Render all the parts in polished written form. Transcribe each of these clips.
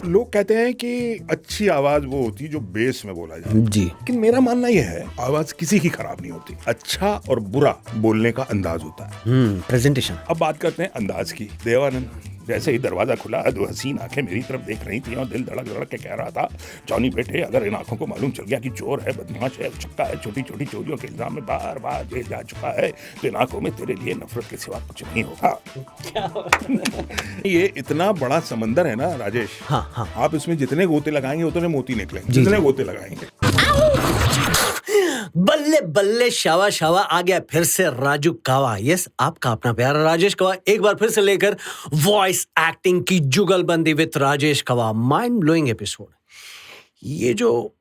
लोग कहते हैं कि अच्छी आवाज वो होती है जो बेस में बोला जाए जी। लेकिन मेरा मानना यह है आवाज किसी की खराब नहीं होती, अच्छा और बुरा बोलने का अंदाज होता है। प्रेजेंटेशन। अब बात करते हैं अंदाज की। देवानंद, जैसे ही दरवाजा खुला दो हसीन आंखें मेरी तरफ देख रही थी और दिल धड़क धड़क के कह रहा था, जॉनी बेटे, अगर इन आंखों को मालूम चल गया कि चोर है, बदमाश है, छक्का है, छोटी छोटी चोरियों के इल्जाम में बार बार जेल जा चुका है, तो इन आंखों में तेरे लिए नफरत के सिवा कुछ नहीं होगा। ये इतना बड़ा समंदर है ना राजेश। हाँ हाँ। आप इसमें जितने गोते लगाएंगे उतने मोती निकलेंगे, जितने गोते लगाएंगे। बल्ले बल्ले शावा शावा आ गया फिर से राजू कावा। यस, आपका अपना प्यारा राजेश कवा एक बार फिर से लेकर वॉइस एक्टिंग की जुगलबंदी विद राजेश कवा। Mind blowing episode. ये जो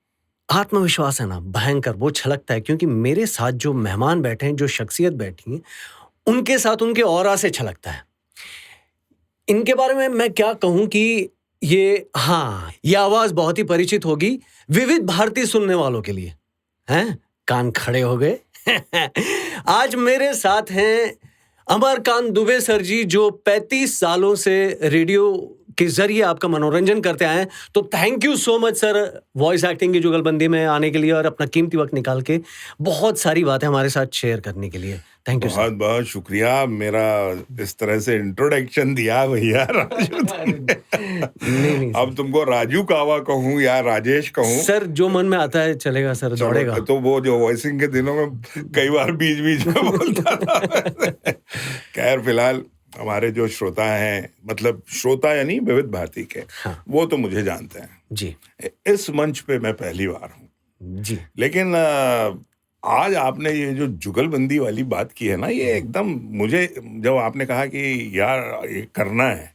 आत्मविश्वास है ना, भयंकर, वो छलकता है क्योंकि मेरे साथ जो मेहमान बैठे हैं, जो शख्सियत बैठी है, उनके साथ उनके ऑरा से छलकता है। इनके बारे में मैं क्या कहूं कि ये आवाज बहुत ही परिचित होगी विविध भारती सुनने वालों के लिए। हैं? कान खड़े हो गए। आज मेरे साथ हैं अमरकांत दुबे सर जी, जो 35 सालों से रेडियो के जरिए आपका मनोरंजन करते आए हैं। तो thank you so much sir, voice acting की जुगलबंदी में आने के लिए और अपना कीमती वक्त निकाल के बहुत सारी बातें हमारे साथ शेयर करने के लिए। Thank you sir. बहुत बहुत शुक्रिया, मेरा इस तरह से इंट्रोडक्शन दिया भैया राजू। नहीं अब तुमको राजू कावा कहूँ या राजेश कहूँ, सर जो मन में आता है चलेगा सर, दौड़ेगा। तो वो जो वॉइसिंग के दिनों में कई बार बीच बीच में बोलता था। खैर, फिलहाल हमारे जो श्रोता हैं, मतलब श्रोता यानी विविध भारती के, हाँ। वो तो मुझे जानते हैं जी। इस मंच पे मैं पहली बार हूँ जी। लेकिन आज आपने ये जो जुगलबंदी वाली बात की है ना, ये एकदम मुझे, जब आपने कहा कि यार ये करना है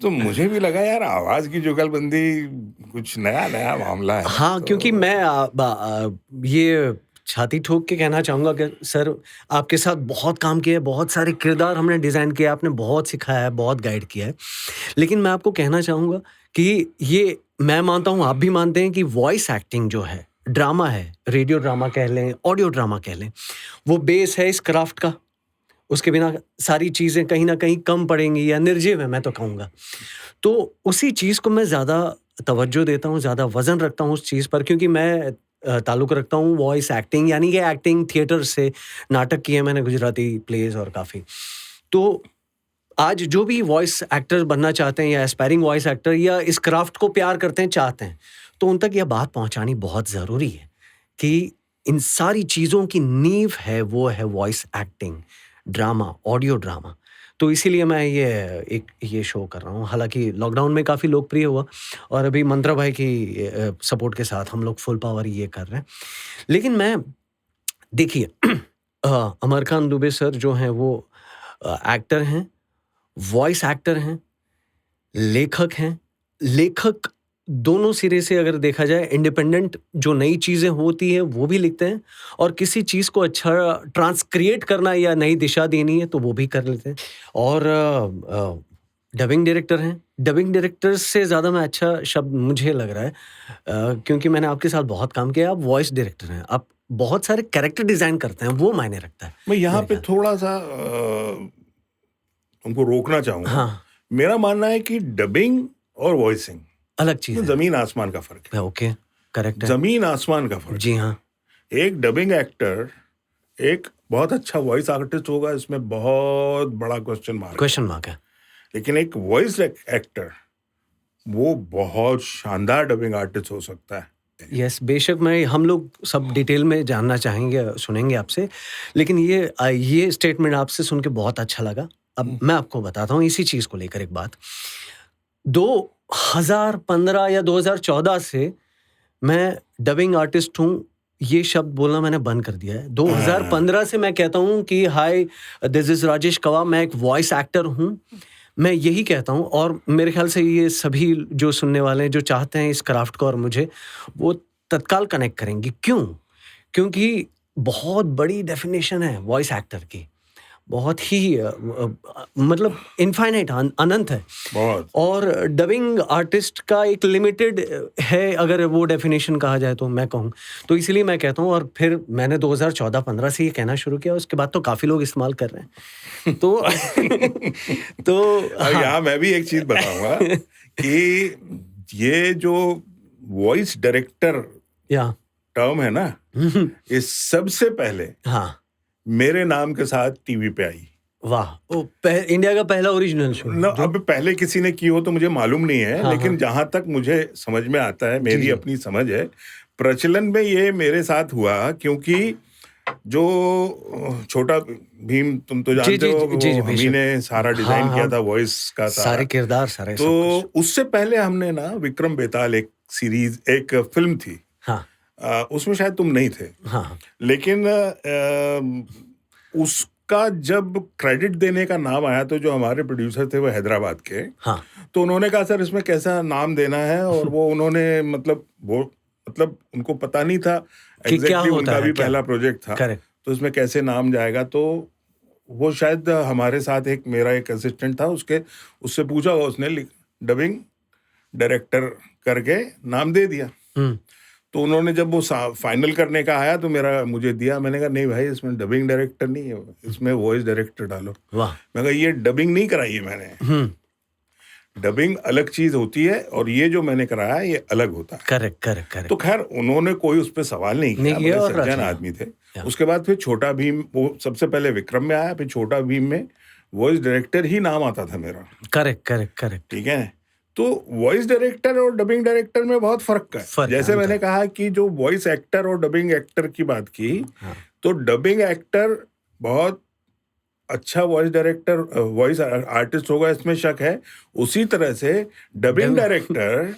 तो मुझे भी लगा यार आवाज की जुगलबंदी कुछ नया नया मामला है। हाँ, क्योंकि मैं ये छाती ठोक के कहना चाहूँगा कि सर आपके साथ बहुत काम किया है, बहुत सारे किरदार हमने डिज़ाइन किया, आपने बहुत सिखाया है, बहुत गाइड किया है। लेकिन मैं आपको कहना चाहूँगा कि ये मैं मानता हूँ, आप भी मानते हैं कि वॉइस एक्टिंग जो है, ड्रामा है, रेडियो ड्रामा कह लें, ऑडियो ड्रामा कह लें, वो बेस है इस क्राफ्ट का। उसके बिना सारी चीज़ें कहीं ना कहीं कम पड़ेंगी या निर्जीव है, मैं तो कहूँगा। तो उसी चीज़ को मैं ज़्यादा तवज्जो देता हूँ, ज़्यादा वज़न रखता हूँ उस चीज़ पर, क्योंकि मैं ताल्लुक़ रखता हूँ वॉइस एक्टिंग यानी कि एक्टिंग थिएटर से। नाटक किए मैंने, गुजराती प्लेस और काफ़ी। तो आज जो भी वॉइस एक्टर बनना चाहते हैं या एस्पायरिंग वॉइस एक्टर या इस क्राफ्ट को प्यार करते हैं, चाहते हैं, तो उन तक यह बात पहुंचानी बहुत ज़रूरी है कि इन सारी चीज़ों की नींव है, वो है voice acting, drama, audio drama. तो इसीलिए मैं ये शो कर रहा हूँ। हालांकि लॉकडाउन में काफ़ी लोकप्रिय हुआ और अभी मंत्रा भाई की सपोर्ट के साथ हम लोग फुल पावर ये कर रहे हैं। लेकिन मैं देखिए अमरकांत दुबे सर जो हैं वो एक्टर हैं, वॉइस एक्टर हैं, लेखक हैं। लेखक दोनों सिरे से अगर देखा जाए, इंडिपेंडेंट जो नई चीज़ें होती हैं वो भी लिखते हैं, और किसी चीज़ को अच्छा ट्रांसक्रिएट करना या नई दिशा देनी है तो वो भी कर लेते हैं। और डबिंग डायरेक्टर हैं। डबिंग डायरेक्टर से ज़्यादा मैं अच्छा शब्द मुझे लग रहा है, क्योंकि मैंने आपके साथ बहुत काम किया। आप वॉइस डायरेक्टर हैं, आप बहुत सारे कैरेक्टर डिज़ाइन करते हैं, वो मायने रखता है। मैं यहाँ पे थोड़ा सा तुमको रोकना चाहूँगा। हाँ। मेरा मानना है कि डबिंग और वॉइसिंग अलग चीज़ है, जमीन आसमान का फर्क है। ओके, करेक्ट है, जमीन आसमान का फर्क। जी हाँ। एक डबिंग एक्टर एक बहुत अच्छा वॉइस आर्टिस्ट होगा, इसमें बहुत बड़ा क्वेश्चन मार्क है। लेकिन एक वॉइस एक्टर वो बहुत शानदार डबिंग आर्टिस्ट हो सकता है। यस, बेशक मैं हम लोग सब डिटेल में जानना चाहेंगे, सुनेंगे आपसे, लेकिन ये स्टेटमेंट आपसे सुन के बहुत अच्छा लगा। अब मैं आपको बताता हूँ इसी चीज़ को लेकर एक बात। 2015 या 2014 से मैं डबिंग आर्टिस्ट हूँ, ये शब्द बोलना मैंने बंद कर दिया है। 2015 से मैं कहता हूँ कि हाय, दिस इज़ राजेश कवा, मैं एक वॉइस एक्टर हूँ, मैं यही कहता हूँ। और मेरे ख्याल से ये सभी जो सुनने वाले हैं, जो चाहते हैं इस क्राफ्ट को और मुझे, वो तत्काल कनेक्ट करेंगे। क्यों? क्योंकि बहुत बड़ी डेफिनेशन है वॉइस एक्टर की, बहुत ही मतलब इनफाइनाइट, अनंत है बहुत। और डबिंग आर्टिस्ट का एक लिमिटेड है, अगर वो डेफिनेशन कहा जाए तो मैं कहूँ तो। इसलिए मैं कहता हूँ, और फिर मैंने 2014-15 से ये कहना शुरू किया, उसके बाद तो काफ़ी लोग इस्तेमाल कर रहे हैं। तो यहाँ मैं भी एक चीज़ बताऊँगा कि ये जो वॉइस डायरेक्टर या टर्म है ना, ये सबसे पहले हाँ, मेरे नाम के साथ टीवी पे आई वाह, इंडिया का पहला ओरिजिनल शो ना। अब पहले किसी ने की हो तो मुझे मालूम नहीं है, हाँ, लेकिन हाँ। जहां तक मुझे समझ में आता है, मेरी जी। अपनी समझ है, प्रचलन में ये मेरे साथ हुआ क्योंकि जो छोटा भीम, तुम तो जानते हो, वो हम ही बेशक। ने सारा डिजाइन हाँ, किया हाँ। था, वॉइस का सारा। सारे किरदार, सारे तो सब कुछ। उससे पहले हमने ना विक्रम बेताल, एक सीरीज, एक फिल्म थी, हाँ, उसमें शायद तुम नहीं थे, हाँ, लेकिन उसका जब क्रेडिट देने का नाम आया तो जो हमारे प्रोड्यूसर थे वो हैदराबाद के, हाँ। तो उन्होंने कहा सर इसमें कैसा नाम देना है, और वो उन्होंने मतलब उनको पता नहीं था कि क्या एग्जैक्टली, होता उनका है, भी क्या? पहला प्रोजेक्ट था, करेक्ट। तो इसमें कैसे नाम जाएगा। तो वो शायद हमारे साथ मेरा एक असिस्टेंट था, उससे पूछा हुआ, उसने डबिंग डायरेक्टर करके नाम दे दिया। तो उन्होंने जब वो फाइनल करने का आया तो मुझे दिया, मैंने कहा नहीं भाई, इसमें डबिंग डायरेक्टर नहीं है, इसमें वॉइस डायरेक्टर डालो। वाह। मैं कहा ये डबिंग नहीं कराई है मैंने, डबिंग अलग चीज होती है और ये जो मैंने कराया है ये अलग होता है। करेक्ट। तो खैर उन्होंने कोई उस पर सवाल नहीं किया, बड़े और सज्जन आदमी थे। उसके बाद फिर छोटा भीम, वो सबसे पहले विक्रम में आया, फिर छोटा भीम में वॉइस डायरेक्टर ही नाम आता था मेरा। करेक्ट। ठीक है, तो वॉइस डायरेक्टर और डबिंग डायरेक्टर में बहुत फर्क है। जैसे मैंने कहा कि जो वॉइस एक्टर और डबिंग एक्टर की बात की, तो डबिंग एक्टर बहुत अच्छा वॉइस डायरेक्टर, वॉइस आर्टिस्ट होगा, इसमें शक है। उसी तरह से डबिंग डायरेक्टर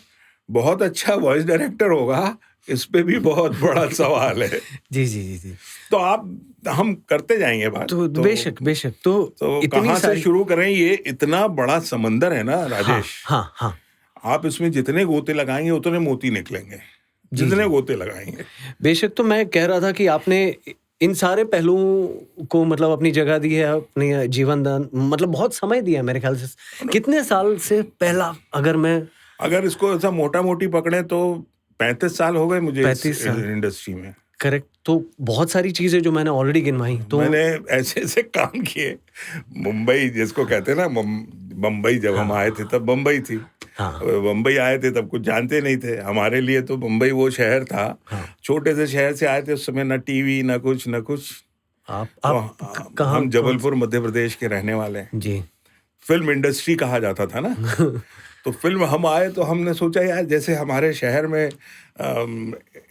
बहुत अच्छा वॉइस डायरेक्टर होगा, इस पे भी बहुत बड़ा सवाल है। जी। तो हम करते जाएंगे बात। तो बेशक। तो कहाँ से शुरू करें? ये इतना बड़ा समंदर है ना राजेश। हाँ। आप इसमें जितने गोते लगाएंगे उतने मोती निकलेंगे, जितने गोते लगाएंगे। बेशक। तो मैं कह रहा था कि आपने इन सारे पहलुओं को मतलब अपनी जगह दी है, अपने जीवन दान, मतलब बहुत समय दिया मेरे ख्याल से। कितने साल से पहला, अगर इसको ऐसा मोटा मोटी पकड़े तो 35 साल हो गए मुझे 35 साल इंडस्ट्री में। करेक्ट। तो बहुत सारी चीजें जो मैंने ऑलरेडी गिनवाई, तो मैंने ऐसे काम किए। मुंबई जिसको कहते हैं ना, बम्बई जब हम आए थे तब बम्बई थी। बम्बई आए थे तब कुछ जानते नहीं थे, हमारे लिए तो बम्बई वो शहर था। छोटे से शहर से आए थे, उस समय ना टीवी ना कुछ। आप हम जबलपुर मध्य प्रदेश के रहने वाले हैं जी। फिल्म इंडस्ट्री कहा जाता था ना। तो फिल्म हम आए तो हमने सोचा यार जैसे हमारे शहर में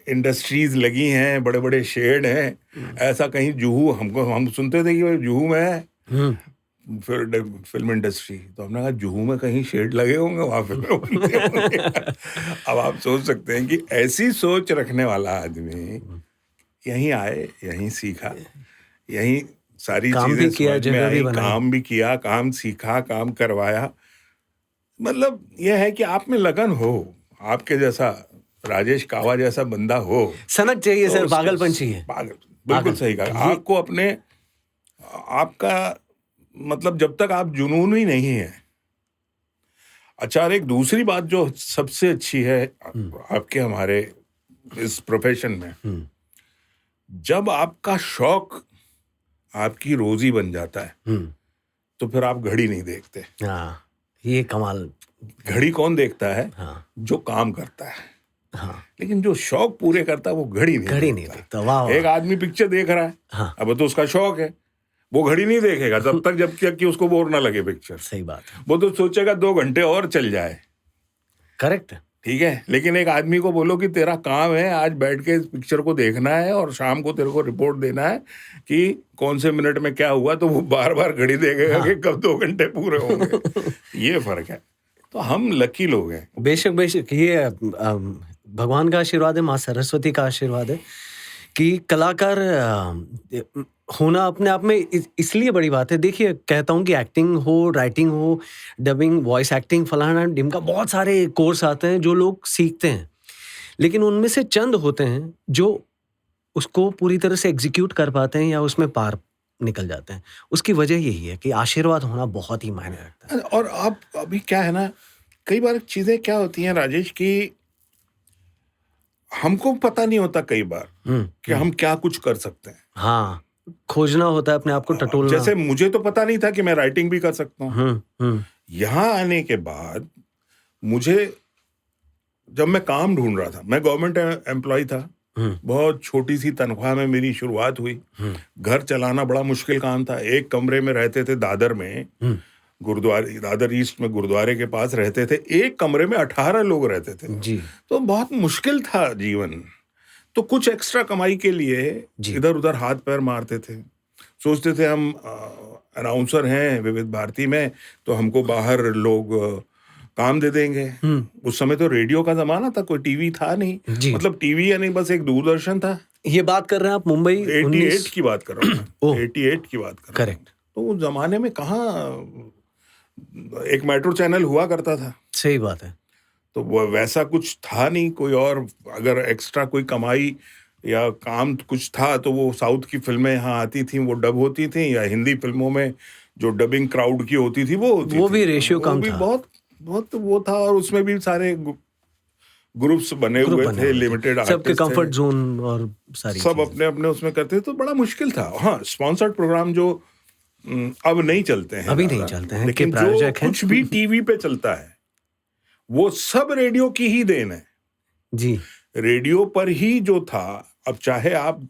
इंडस्ट्रीज लगी हैं, बड़े बड़े शेड हैं, ऐसा कहीं जुहू, हम सुनते थे कि जुहू में है फिल्म इंडस्ट्री, तो हमने कहा जुहू में कहीं शेड लगे होंगे, वहां फिल्म बनते होंगे। अब आप सोच सकते हैं कि ऐसी सोच रखने वाला आदमी यहीं आए, यहीं सीखा, यहीं सारी चीजें समझ में आई, काम भी किया, काम सीखा, काम करवाया। मतलब यह है कि आप में लगन हो, आपके जैसा राजेश कावा जैसा बंदा हो, सनक चाहिए सर, पागलपन चाहिए। बिल्कुल सही कहा। आपको अपने आपका मतलब जब तक आप जुनून ही नहीं है। अच्छा, एक दूसरी बात जो सबसे अच्छी है आपके हमारे इस प्रोफेशन में, जब आपका शौक आपकी रोजी बन जाता है तो फिर आप घड़ी नहीं देखते। ये कमाल। घड़ी कौन देखता है? जो काम करता है। लेकिन जो शौक पूरे करता है वो घड़ी नहीं देखता। वाह। एक आदमी पिक्चर देख रहा है, अब तो उसका शौक है, वो घड़ी नहीं देखेगा तब तक जब तक कि उसको बोर ना लगे पिक्चर। सही बात है। वो तो सोचेगा 2 घंटे और चल जाए। करेक्ट। ठीक है, लेकिन एक आदमी को बोलो कि तेरा काम है आज बैठ के इस पिक्चर को देखना है और शाम को तेरे को रिपोर्ट देना है कि कौन से मिनट में क्या हुआ, तो वो बार बार घड़ी देखेगा कि कब 2 घंटे पूरे होंगे। ये फर्क है। तो हम लकी लोग हैं। बेशक। ये भगवान का आशीर्वाद है, माँ सरस्वती का आशीर्वाद है कि कलाकार होना अपने आप में इसलिए बड़ी बात है। देखिए, कहता हूँ कि एक्टिंग हो, राइटिंग हो, डबिंग, वॉइस एक्टिंग, फलाना ढिमका, बहुत सारे कोर्स आते हैं जो लोग सीखते हैं, लेकिन उनमें से चंद होते हैं जो उसको पूरी तरह से एग्जीक्यूट कर पाते हैं या उसमें पार निकल जाते हैं। उसकी वजह यही है कि आशीर्वाद होना बहुत ही मायने रखता है। और आप अभी क्या है ना, कई बार चीजें क्या होती हैं राजेश की हमको पता नहीं होता कई बार कि हम क्या कुछ कर सकते हैं। खोजना होता है अपने आप को, टटोलना। जैसे मुझे तो पता नहीं था कि मैं राइटिंग भी कर सकता हूँ। यहाँ आने के बाद मुझे जब मैं काम ढूंढ रहा था, मैं गवर्नमेंट एम्प्लॉय था, बहुत छोटी सी तनख्वाह में मेरी शुरुआत हुई। घर चलाना बड़ा मुश्किल काम था। एक कमरे में रहते थे दादर में, गुरुद्वारे, दादर ईस्ट में गुरुद्वारे के पास रहते थे। एक कमरे में 18 लोग रहते थे जी। तो बहुत मुश्किल था जीवन। तो कुछ एक्स्ट्रा कमाई के लिए इधर उधर हाथ पैर मारते थे। सोचते थे हम अनाउंसर हैं विविध भारती में, तो हमको बाहर लोग काम दे देंगे। उस समय तो रेडियो का जमाना था, कोई टीवी था नहीं। मतलब टीवी या नहीं, बस एक दूरदर्शन था। ये बात कर रहे हैं आप मुंबई 88 की बात कर रहा हूँ मैं। 88 की बात कर रहा हूँ। करेक्ट। तो उस जमाने में कहाँ एक मेट्रो चैनल हुआ करता था। सही बात है। तो वो वैसा कुछ था नहीं कोई और। अगर एक्स्ट्रा कोई कमाई या काम कुछ था तो वो साउथ की फिल्में यहाँ आती थी, वो डब होती थी, या हिंदी फिल्मों में जो डबिंग क्राउड की होती थी वो होती वो थी। भी रेशियो कम वो भी था। बहुत वो था। और उसमें भी सारे ग्रुप्स बने हुए थे, लिमिटेड आर्टिस्ट, सबके कंफर्ट जोन और सारी सब अपने अपने उसमें करते थे। तो बड़ा मुश्किल था। हाँ, स्पॉन्सर्ड प्रोग्राम जो अब नहीं चलते हैं, अभी नहीं चलते हैं, लेकिन जो कुछ भी टीवी पे चलता है वो सब रेडियो की ही देन है जी। रेडियो पर ही जो था। अब चाहे आप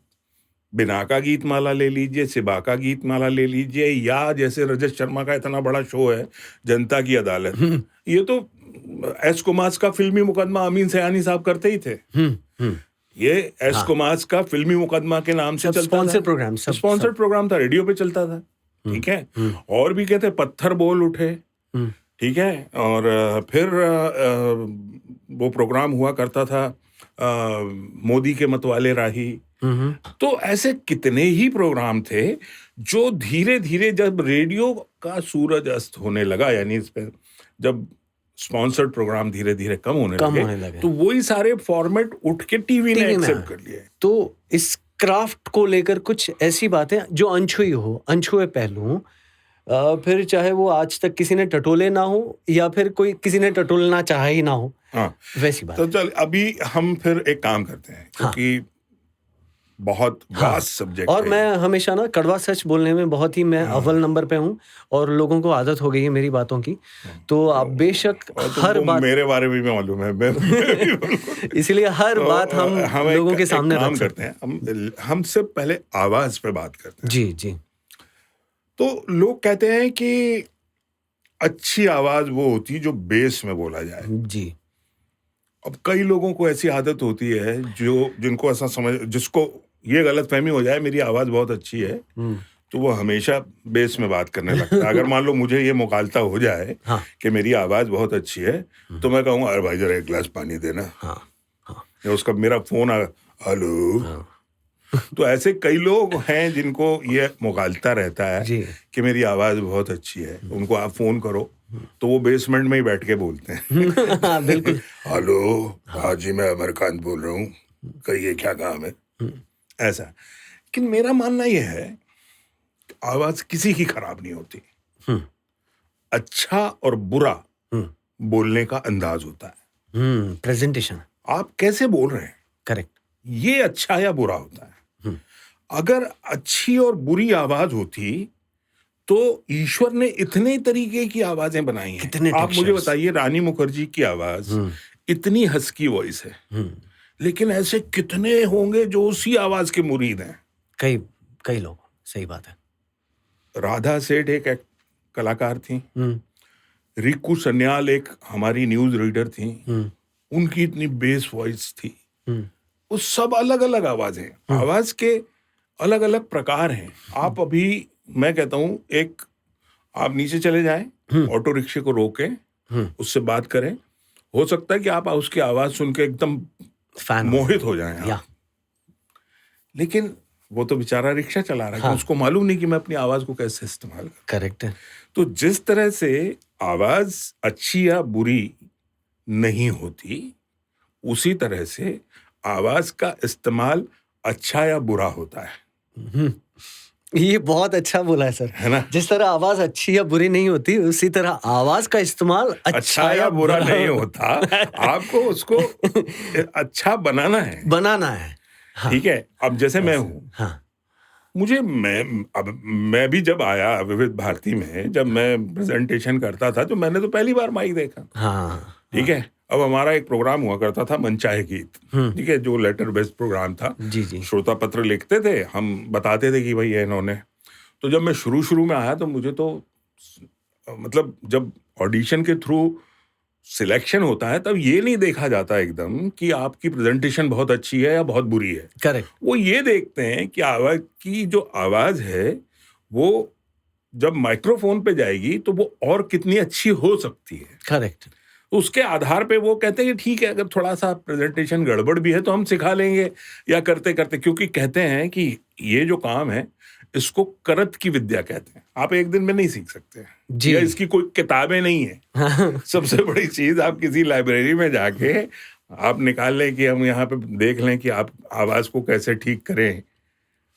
बिना का गीत माला ले लीजिए, सिबा का गीत माला ले लीजिए, या जैसे रजत शर्मा का इतना बड़ा शो है जनता की अदालत, ये तो एस कुमार का फिल्मी मुकदमा अमीन सयानी साहब करते ही थे। ये एस कुमार का फिल्मी मुकदमा के नाम से चलता था। स्पॉन्सर्ड प्रोग्राम था, रेडियो पे चलता था। ठीक है। और भी कहते पत्थर बोल उठे, ठीक है। और फिर वो प्रोग्राम हुआ करता था मोदी के मतवाले राही। तो ऐसे कितने ही प्रोग्राम थे जो धीरे धीरे जब रेडियो का सूरज अस्त होने लगा, यानी इस पे जब स्पॉन्सर्ड प्रोग्राम धीरे धीरे कम होने लगे, तो वही सारे फॉर्मेट उठ के टीवी ने एक्सेप्ट कर लिए। तो इस क्राफ्ट को लेकर कुछ ऐसी बातें जो अनछुए पहलू, फिर चाहे वो आज तक किसी ने टटोले ना हो या फिर कोई किसी ने टटोलना चाहा ही ना हो, हाँ, वैसी बात। तो चल अभी हम फिर एक काम करते हैं, क्योंकि बहुत वास्ट सब्जेक्ट और मैं हमेशा ना कड़वा सच बोलने में बहुत ही मैं अव्वल नंबर पे हूँ, और लोगों को आदत हो गई है मेरी बातों की। तो आप बेशक हर बात, मेरे बारे में भी मालूम है, इसीलिए हर बात हम लोगों के सामने काम करते हैं। हम से पहले आवाज पे बात करते हैं। जी जी। तो लोग कहते हैं कि अच्छी आवाज वो होती है जो बेस में बोला जाए। जी। अब कई लोगों को ऐसी आदत होती है जिनको ऐसा जिसको ये गलतफहमी हो जाए मेरी आवाज बहुत अच्छी है, तो वो हमेशा बेस में बात करने लगता है। अगर मान लो मुझे ये मुखालता हो जाए कि मेरी आवाज बहुत अच्छी है, तो मैं कहूँगा अरे भाई जरा एक गिलास पानी देना। या उसका मेरा फोन हेलो। तो ऐसे कई लोग हैं जिनको ये मुखालता रहता है कि मेरी आवाज बहुत अच्छी है। उनको आप फोन करो तो वो बेसमेंट में ही बैठ के बोलते हैं। बिल्कुल। हेलो, हाँ जी, मैं अमरकांत बोल रहा हूँ, कहिए क्या काम है। ऐसा। लेकिन मेरा मानना यह है कि आवाज किसी की खराब नहीं होती। अच्छा और बुरा बोलने का अंदाज होता है, प्रेजेंटेशन, आप कैसे बोल रहे हैं। करेक्ट। ये अच्छा या बुरा होता है। अगर अच्छी और बुरी आवाज होती तो ईश्वर ने इतने तरीके की आवाजें बनाई हैं। आप मुझे बताइए, रानी मुखर्जी की आवाज इतनी हस्की वॉइस है, लेकिन ऐसे कितने होंगे जो उसी आवाज के मुरीद हैं। कई लोग। सही बात है। राधा सेठ एक कलाकार थी, रिकू सन्याल एक हमारी न्यूज रीडर थी, उनकी इतनी बेस वॉइस थी। वो सब अलग अलग आवाजें, आवाज के अलग अलग प्रकार हैं। आप अभी, मैं कहता हूं, एक आप नीचे चले जाएं, ऑटो रिक्शे को रोकें, उससे बात करें, हो सकता है कि आप उसकी आवाज सुन के एकदम मोहित हो जाएं। लेकिन वो तो बेचारा रिक्शा चला रहा है, उसको मालूम नहीं कि मैं अपनी आवाज को कैसे इस्तेमाल करूं। करेक्ट है। तो जिस तरह से आवाज अच्छी या बुरी नहीं होती, उसी तरह से आवाज का इस्तेमाल अच्छा या बुरा होता है। ये बहुत अच्छा बोला है सर, है ना। जिस तरह आवाज अच्छी या बुरी नहीं होती, उसी तरह आवाज का इस्तेमाल अच्छा या बुरा नहीं होता। आपको उसको अच्छा बनाना है। ठीक है। अब जैसे मैं हूँ, मुझे मैं भी जब आया विविध भारती में, जब मैं प्रेजेंटेशन करता था, तो मैंने तो पहली बार माइक देखा। ठीक है। अब हमारा एक प्रोग्राम हुआ करता था मनचाहे गीत, ठीक है, जो लेटर बेस्ड प्रोग्राम था। जी जी। श्रोता पत्र लिखते थे, हम बताते थे कि भाई ये इन्होंने। तो जब मैं शुरू में आया तो मुझे तो मतलब जब ऑडिशन के थ्रू सिलेक्शन होता है तब ये नहीं देखा जाता एकदम कि आपकी प्रेजेंटेशन बहुत अच्छी है या बहुत बुरी है। करेक्ट। वो ये देखते हैं कि आवाज की जो आवाज है वो जब माइक्रोफोन पे जाएगी तो वो और कितनी अच्छी हो सकती है। करेक्ट। उसके आधार पे वो कहते हैं कि ठीक है, अगर थोड़ा सा प्रेजेंटेशन गड़बड़ भी है तो हम सिखा लेंगे या करते करते, क्योंकि कहते हैं कि ये जो काम है इसको करत की विद्या कहते हैं, आप एक दिन में नहीं सीख सकते जी। या इसकी कोई किताबें नहीं है। सबसे बड़ी चीज आप किसी लाइब्रेरी में जाके आप निकाल लें कि हम यहाँ पे देख लें कि आप आवाज को कैसे ठीक करें,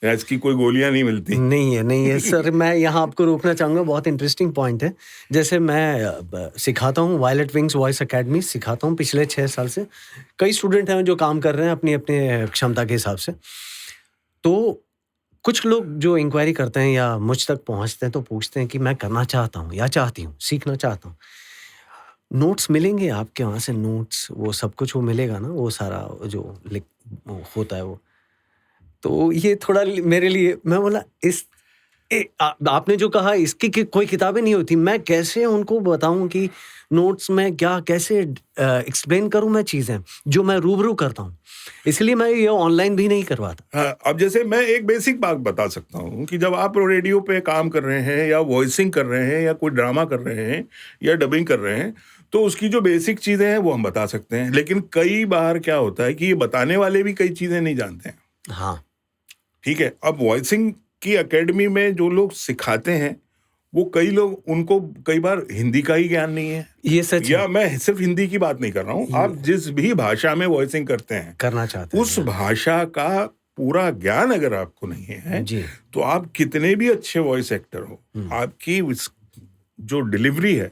या इसकी कोई गोलियां नहीं मिलती। नहीं है सर, मैं यहाँ आपको रोकना चाहूँगा, बहुत इंटरेस्टिंग पॉइंट है। जैसे मैं सिखाता हूँ, वायलेट विंग्स वॉइस एकेडमी सिखाता हूँ पिछले 6 साल से। कई स्टूडेंट हैं जो काम कर रहे हैं अपनी अपने क्षमता के हिसाब से। तो कुछ लोग जो इंक्वायरी करते हैं या मुझ तक पहुँचते हैं तो पूछते हैं कि मैं करना चाहता हूँ या चाहती हूँ, सीखना चाहता हूँ। नोट्स मिलेंगे आपके वहाँ से, नोट्स वो सब कुछ वो मिलेगा ना, वो सारा जो वो होता है वो। तो ये थोड़ा मेरे लिए, मैं बोला आपने जो कहा इसकी कोई किताबें नहीं होती, मैं कैसे उनको बताऊं कि नोट्स में क्या कैसे एक्सप्लेन करूं मैं चीजें जो मैं रूबरू करता हूं, इसलिए मैं ये ऑनलाइन भी नहीं करवाता। हाँ, अब जैसे मैं एक बेसिक बात बता सकता हूँ कि जब आप रेडियो पे काम कर रहे हैं या वॉइसिंग कर रहे हैं या कोई ड्रामा कर रहे हैं या डबिंग कर रहे हैं तो उसकी जो बेसिक चीजें हैं वो हम बता सकते हैं, लेकिन कई बार क्या होता है कि ये बताने वाले भी कई चीजें नहीं जानते हैं। हाँ ठीक है, अब वॉइसिंग की एकेडमी में जो लोग सिखाते हैं वो कई लोग, उनको कई बार हिंदी का ही ज्ञान नहीं है। ये सच या है। मैं सिर्फ हिंदी की बात नहीं कर रहा हूँ, आप जिस भी भाषा में वॉइसिंग करते हैं करना चाहते हैं उस भाषा का पूरा ज्ञान अगर आपको नहीं है जी। तो आप कितने भी अच्छे वॉइस एक्टर हो, आपकी जो डिलीवरी है,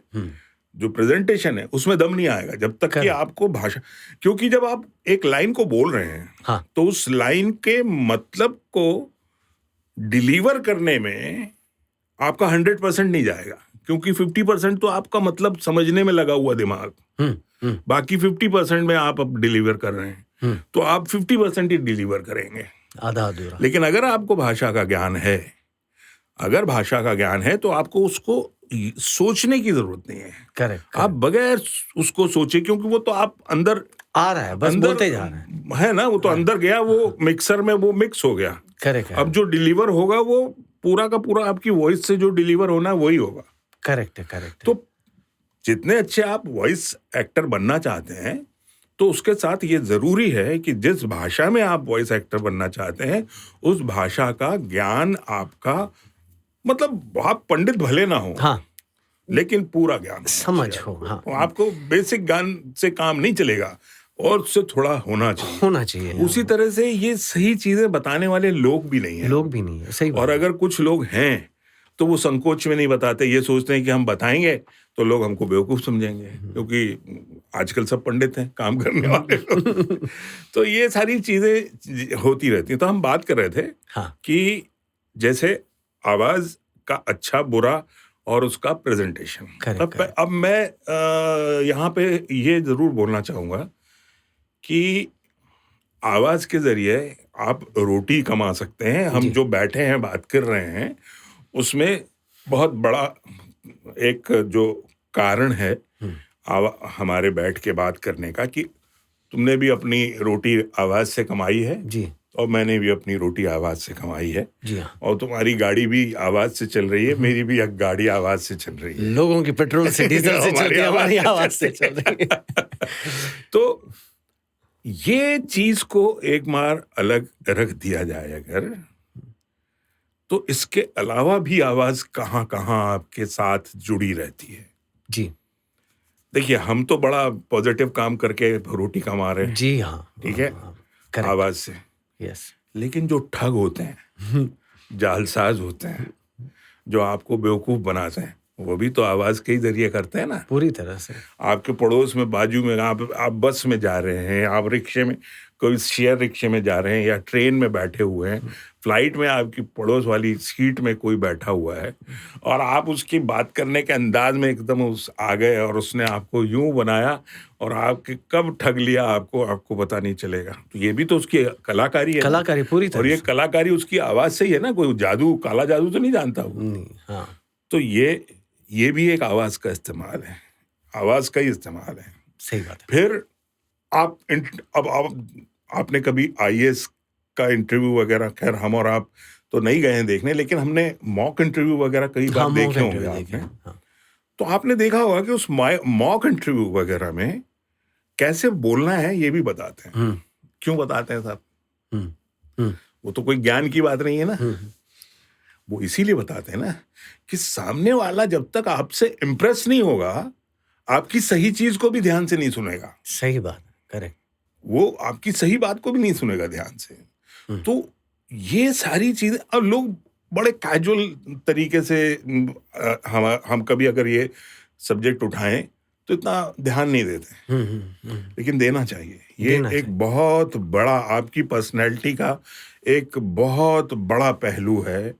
जो प्रेजेंटेशन है, उसमें दम नहीं आएगा जब तक कि आपको भाषा, क्योंकि जब आप एक लाइन को बोल रहे हैं हाँ। तो उस लाइन के मतलब को डिलीवर करने में आपका 100% नहीं जाएगा, क्योंकि 50% तो आपका मतलब समझने में लगा हुआ दिमाग, बाकी 50% में आप अब डिलीवर कर रहे हैं, तो आप 50% ही डिलीवर करेंगे, आधा अधूरा। लेकिन अगर आपको भाषा का ज्ञान है, अगर भाषा का ज्ञान है तो आपको उसको सोचने की जरूरत नहीं है। करेक्ट। आप बगैर उसको सोचे, क्योंकि वो तो आप अंदर आ रहा है, बस बोलते जा रहे है ना, वो तो अंदर गया, वो मिक्सर में वो मिक्स हो गया। करेक्ट। अब जो डिलीवर होगा वो पूरा का पूरा आपकी वॉइस से जो डिलीवर होना है वही होगा। करेक्ट है, करेक्ट। तो जितने अच्छे आप वॉइस एक्टर बनना चाहते हैं तो उसके साथ ये जरूरी है कि जिस भाषा में आप वॉइस एक्टर बनना चाहते हैं उस भाषा का ज्ञान आपका, मतलब आप पंडित भले ना हो, हाँ, लेकिन पूरा ज्ञान समझ हो। हाँ, आपको बेसिक ज्ञान से काम नहीं चलेगा और उससे थोड़ा होना चाहिए। उसी तरह से ये सही चीजें बताने वाले लोग भी नहीं है, सही बात। और अगर कुछ लोग हैं तो वो संकोच में नहीं बताते, ये सोचते हैं कि हम बताएंगे तो लोग हमको बेवकूफ समझेंगे, क्योंकि आजकल सब पंडित हैं, काम करने वाले लोग। तो ये सारी चीजें होती रहती हैं। तो हम बात कर रहे थे कि जैसे आवाज का अच्छा बुरा और उसका प्रेजेंटेशन। अब मैं यहाँ पे ये जरूर बोलना चाहूंगा कि आवाज के जरिए आप रोटी कमा सकते हैं। हम जो बैठे हैं बात कर रहे हैं उसमें बहुत बड़ा एक जो कारण है हमारे बैठ के बात करने का, कि तुमने भी अपनी रोटी आवाज से कमाई है जी, और मैंने भी अपनी रोटी आवाज से कमाई है जी। हाँ। और तुम्हारी गाड़ी भी आवाज से चल रही है, मेरी भी एक गाड़ी आवाज से चल रही है। लोगों की पेट्रोल से डीजल से चलती है, हमारी आवाज से चल रही है। तो ये चीज को एक बार अलग रख दिया जाए अगर, तो इसके अलावा भी आवाज कहाँ कहाँ आपके साथ जुड़ी रहती है जी। देखिए, हम तो बड़ा पॉजिटिव काम करके रोटी कमा रहे हैं जी। हाँ, ठीक है, आवाज से। यस। लेकिन जो ठग होते हैं, जालसाज होते हैं, जो आपको बेवकूफ बनाते हैं, वो भी तो आवाज के ही जरिए करते हैं ना, पूरी तरह से। आपके पड़ोस में, बाजू में, आप बस में जा रहे हैं, आप रिक्शे में, कोई शेयर रिक्शे में जा रहे हैं या ट्रेन में बैठे हुए हैं, फ्लाइट में आपकी पड़ोस वाली सीट में कोई बैठा हुआ है और आप उसकी बात करने के अंदाज में एकदम उस आ गए और उसने आपको यूं बनाया और आपके कब ठग लिया आपको पता नहीं चलेगा। तो ये भी तो उसकी कलाकारी है ना। कलाकारी पूरी और तरह ये से। कलाकारी उसकी आवाज से ही है ना, कोई जादू काला जादू तो नहीं जानता वो। नहीं, हाँ, तो ये भी एक आवाज का इस्तेमाल है, आवाज का ही इस्तेमाल है। सही बात है। फिर अब आपने कभी आईएएस का इंटरव्यू वगैरह, खैर हम और आप तो नहीं गए हैं देखने, लेकिन हमने मॉक इंटरव्यू वगैरह कई बार हाँ, मॉक देखे होंगे इंटरव्यू देखे आपने। हैं, हाँ। तो आपने देखा होगा कि उस मॉक इंटरव्यू वगैरह में कैसे बोलना है ये भी बताते हैं। हम्म, क्यों बताते हैं साहब? हम्म, हम्म, वो तो कोई ज्ञान की बात नहीं है ना, वो इसीलिए बताते हैं ना कि सामने वाला जब तक आपसे इम्प्रेस नहीं होगा, आपकी सही चीज को भी ध्यान से नहीं सुनेगा। सही बात, करेक्ट। वो आपकी सही बात को भी नहीं सुनेगा ध्यान से। तो ये सारी चीजें अब लोग बड़े कैजुअल तरीके से हम कभी अगर ये सब्जेक्ट उठाएं तो इतना ध्यान नहीं देते, लेकिन देना चाहिए। ये देना एक चाहिए। बहुत बड़ा आपकी पर्सनैलिटी का एक बहुत बड़ा पहलू है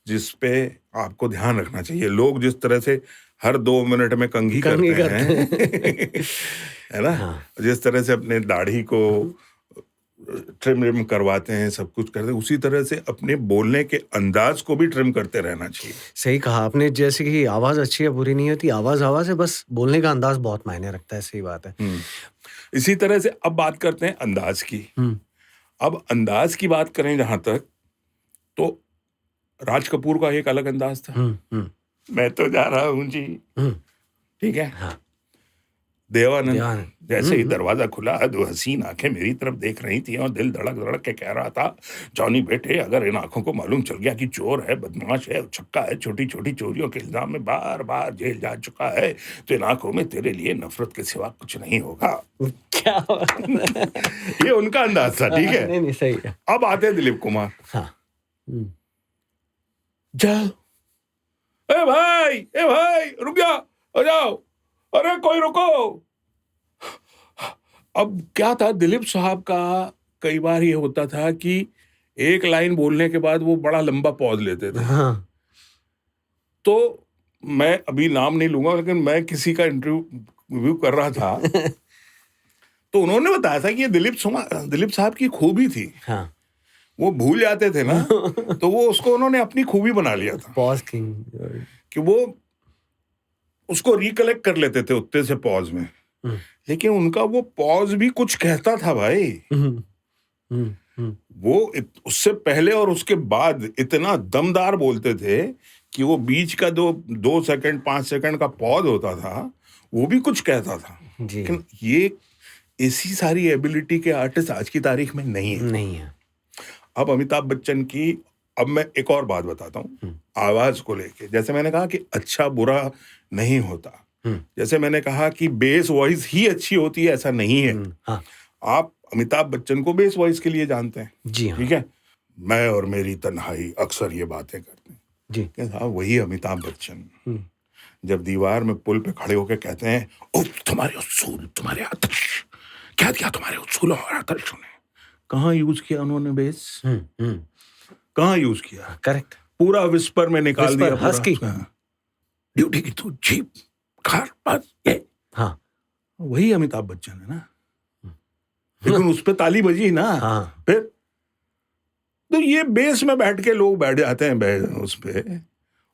जिस पे आपको ध्यान रखना चाहिए। लोग जिस तरह से हर 2 मिनट में कंघी कंघी करते हैं है ना, हाँ। जिस तरह से अपने दाढ़ी को ट्रिम करवाते हैं, सब कुछ करते हैं, उसी तरह से अपने बोलने के अंदाज को भी ट्रिम करते रहना चाहिए। सही कहा आपने, जैसे कि आवाज अच्छी है बुरी नहीं होती, आवाज है, बस बोलने का अंदाज बहुत मायने रखता है। सही बात है। इसी तरह से अब बात करते हैं अंदाज की। अब अंदाज की बात करें जहां तक, तो राज कपूर का एक अलग अंदाज था। मैं तो जा रहा हूं जी, ठीक है। हाँ। देवानंद जैसे ही दरवाजा खुला, 2 हसीन आंखें मेरी तरफ देख रही थी और दिल धड़क धड़क के कह रहा था, जॉनी बेटे अगर इन आंखों को मालूम चल गया कि चोर है, बदमाश है, उचक्का है, छोटी छोटी चोरियों के इल्जाम में बार बार जेल जा चुका है, तो इन आंखों में तेरे लिए नफरत के सिवा कुछ नहीं होगा। क्या ये उनका अंदाज था, ठीक है। नहीं, सही है। अब आते हैं दिलीप कुमार। हाँ। जाओ, ए भाई रुक जा, आ जाओ, अरे कोई रुको। अब क्या था, दिलीप साहब का कई बार ये होता था कि एक लाइन बोलने के बाद वो बड़ा लंबा पॉज लेते थे। हाँ। तो मैं अभी नाम नहीं लूंगा, लेकिन मैं किसी का इंटरव्यू कर रहा था तो उन्होंने बताया था कि ये दिलीप साहब की खूबी थी। हाँ। वो भूल जाते थे ना तो वो उसको उन्होंने अपनी खूबी बना लिया था पॉज किंग, कि वो उसको रिकलेक्ट कर लेते थे उतने से पॉज में। लेकिन उनका वो पॉज भी कुछ कहता था भाई। वो उससे पहले और उसके बाद इतना दमदार बोलते थे कि वो बीच का 2 सेकंड 5 सेकंड का पॉज होता था, वो भी कुछ कहता था। लेकिन ये ऐसी सारी एबिलिटी के आर्टिस्ट आज की तारीख में नहीं है। अब अमिताभ बच्चन की, अब मैं एक और बात बताता हूँ आवाज को लेके। जैसे मैंने कहा कि अच्छा बुरा नहीं होता, जैसे मैंने कहा कि बेस वॉइस ही अच्छी होती है, ऐसा नहीं है। हाँ। आप अमिताभ बच्चन को बेस वॉइस के लिए जानते हैं, जी हाँ। ठीक है। मैं और मेरी तन्हाई अक्सर ये बातें करते हैं जी। वही अमिताभ बच्चन जब दीवार में पुल पे खड़े होकर कहते हैं, ओ तुम्हारे उसूल, तुम्हारे आदर्श, क्या दिया तुम्हारे उसूल और आदर्शों ने। कहाँ यूज किया उन्होंने बेस? कहाँ यूज किया? करेक्ट। पूरा विस्पर में निकाल दिया, हस्की। ड्यूटी की तू जीप कार बस ये। हाँ। वही अमिताभ बच्चन है ना, लेकिन उस पे ताली बजी ना। हाँ। फिर तो ये बेस में बैठ के लोग बैठ जाते हैं उस पे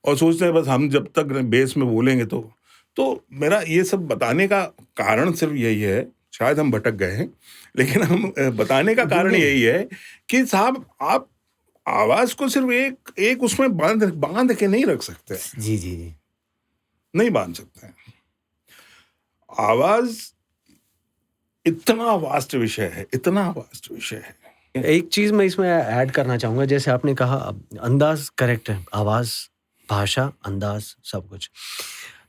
और सोचते हैं बस हम जब तक बेस में बोलेंगे तो मेरा ये सब बताने का कारण सिर्फ यही है, शायद हम भटक गए हैं, लेकिन हम बताने का कारण यही है कि साहब आप आवाज को सिर्फ एक उसमें बांध के नहीं रख सकते। जी, नहीं बांध सकते हैं। आवाज इतना वास्ट विषय है। एक चीज मैं इसमें ऐड करना चाहूंगा, जैसे आपने कहा अंदाज करेक्ट है, आवाज, भाषा, अंदाज, सब कुछ।